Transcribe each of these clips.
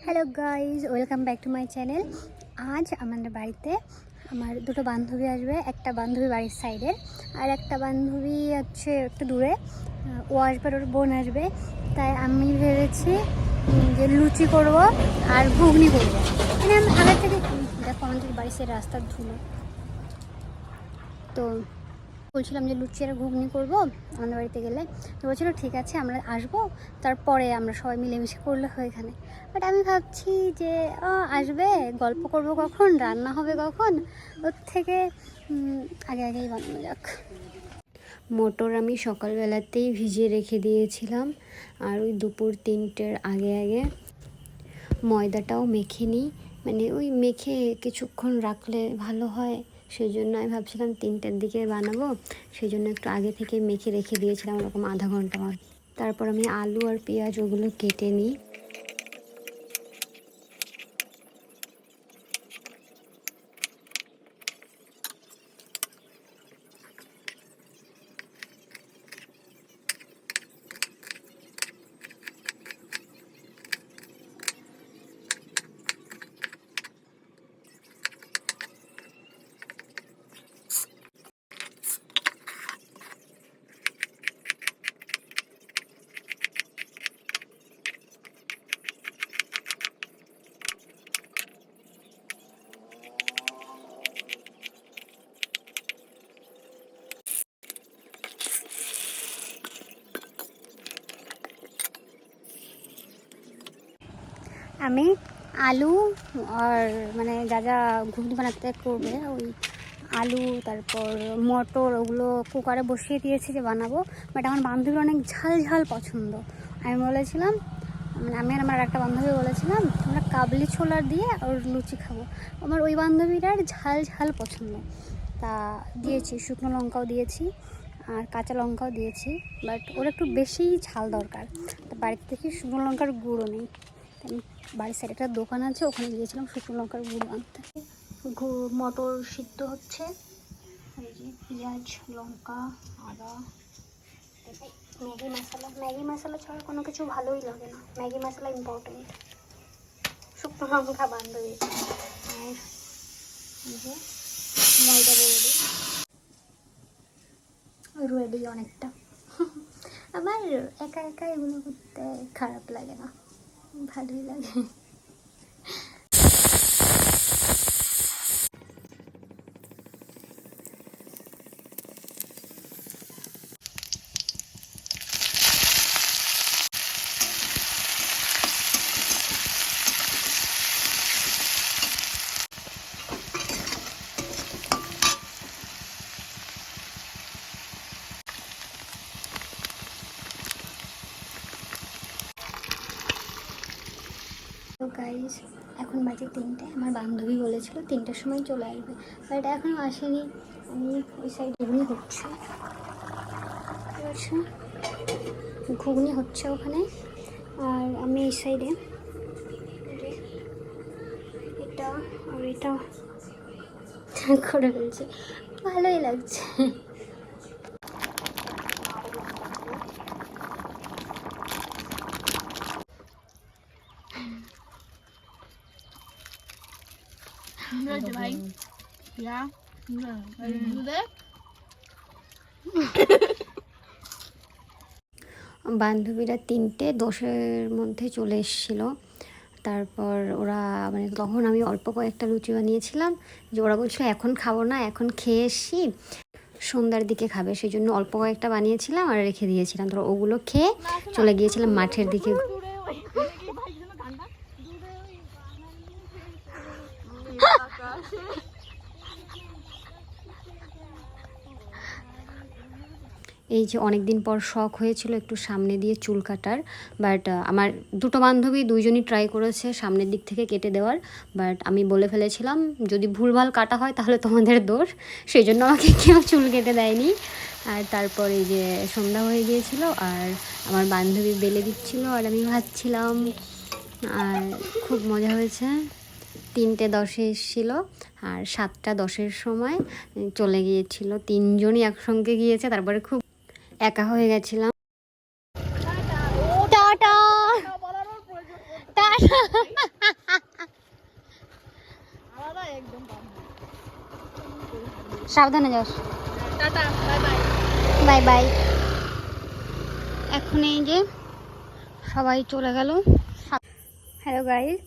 Hello guys, welcome back to my channel. আজ আমাদের বাড়িতে আমার দুটো বান্ধবী আসবে। একটা বান্ধবী বাড়ির সাইডের, আর একটা বান্ধবী হচ্ছে একটু দূরে। ও আসবে, ওর বোন আসবে। তাই আমি ভেবেছি যে লুচি করব আর ঘুগনি করবো। মানে আমি আগের থেকে দেখো আমাদের বাড়ির সে রাস্তার ধুলো, তো বলছিলাম যে লুচি আর ঘুগনি করবো আমাদের বাড়িতে গেলে। তো বলছিল ঠিক আছে আমরা আসবো, তারপরে আমরা সবাই মিলেমিশে করলে হয় এখানে। বাট আমি ভাবছি যে আসবে, গল্প করব কখন, রান্না হবে কখন, ওর থেকে আগেই বানানো যাক। মটর আমি সকালবেলাতেই ভিজিয়ে রেখে দিয়েছিলাম, আর ওই দুপুর 3টের আগে ময়দাটাও মেখে নিই। মানে ওই মেখে কিছুক্ষণ রাখলে ভালো হয়, সেই জন্য আমি ভাবছিলাম 3টের দিকে বানাবো, সেই জন্য একটু আগে থেকে মেখে রেখে দিয়েছিলাম ওরকম আধা ঘন্টা মতো। তারপর আমি আলু আর পেঁয়াজ ওগুলো কেটে নিই। আমি আলু আর মানে যা যা ঘুগনি বানাতে করবে, ওই আলু তারপর মটর ওগুলো কুকারে বসিয়ে দিয়েছি যে বানাবো। বাট আমার বান্ধবীর অনেক ঝাল ঝাল পছন্দ। আমি বলেছিলাম, মানে আমি আর আমার একটা বান্ধবী বলেছিলাম আমরা কাবলি ছোলা দিয়ে ওর লুচি খাবো। আমার ওই বান্ধবীটার ঝাল ঝাল পছন্দ, তা দিয়েছি, শুকনো লঙ্কাও দিয়েছি আর কাঁচা লঙ্কাও দিয়েছি। বাট ওর একটু বেশিই ঝাল দরকার, তো বাড়িতে দেখি শুকনো লঙ্কার গুঁড়ো নেই। বাড়ির সাইডে একটা দোকান আছে, ওখানে গিয়েছিলাম শুকনো লঙ্কার গুঁড়ো আনতে। মটর সিদ্ধ হচ্ছে, এই যে পেঁয়াজ লঙ্কা আদা, ম্যাগি মশলা ছাড়া কোনো কিছু ভালোই লাগে না। ম্যাগি মশলা ইম্পর্টেন্ট। শুকনো লঙ্কা বান্ধবী, আর এই যে ময়দা রেডি অনেকটা। আমার একা একা এগুলো করতে খারাপ লাগে না, ভালোই লাগে। তো গাইজ এখন বাজে 3টে। আমার বান্ধবী বলেছিল 3টের সময় চলে আসবে, বাট এখনও আসেনি। আমি ওই সাইডে ঘুগনি হচ্ছে ওখানে, আর আমি এই সাইডে এটা আর এটা করে ফেলছি, ভালোই লাগছে। ভাই বান্ধবীরা 3:10 মধ্যে চলে এসেছিলো। তারপর ওরা মানে তখন আমি অল্প কয়েকটা লুচি বানিয়েছিলাম, যে ওরা বলছিল এখন খাবো না, এখন খেয়ে এসছি, সন্ধ্যার দিকে খাবে, সেই জন্য অল্প কয়েকটা বানিয়েছিলাম আর রেখে দিয়েছিলাম। তো ওগুলো খেয়ে চলে গিয়েছিলাম মাঠের দিকে। এই যে অনেক দিন পর শখ হয়েছিল একটু সামনে দিয়ে চুল কাটার, বাট আমার দুটো বান্ধবী দুইজনই ট্রাই করেছে সামনের দিক থেকে কেটে দেওয়ার, বাট আমি বলে ফেলেছিলাম যদি ভুলভাল কাটা হয় তাহলে তোমাদের দোষ, সেই জন্য আমাকে কেউ চুল কেটে দেয়নি। আর তারপর এই যে সন্ধ্যা হয়ে গিয়েছিল, আর আমার বান্ধবী বেলে দিচ্ছিল আর আমি ভাজছিলাম, আর খুব মজা হয়েছে। 3:10 এসেছিলো, আর 7:10 সময় চলে গিয়েছিল। 3জনই একসঙ্গে গিয়েছে, তারপরে খুব একা হয়ে গেছিলাম। Tata tata. আলাদা একদম সাবধানে যাস। Tata bye bye. Bye bye. এখন এই যে সবাই চলে গেল। হ্যালো গাইস,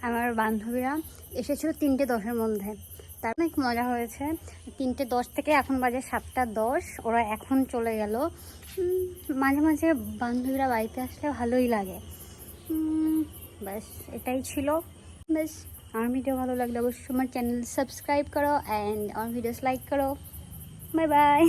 আমার বান্ধবীরা এসেছিল 3:10-এর মধ্যে। তার অনেক মজা হয়েছে। 3:10 থেকে এখন বাজে 7:10, ওরা এখন চলে গেল। মাঝে মাঝে বান্ধবীরা বাড়িতে আসলে ভালোই লাগে। ব্যাস এটাই ছিল। ব্যাস, আমার ভিডিও ভালো লাগলে অবশ্যই আমার চ্যানেল সাবস্ক্রাইব করো অ্যান্ড আমার ভিডিওস লাইক করো। Bye bye.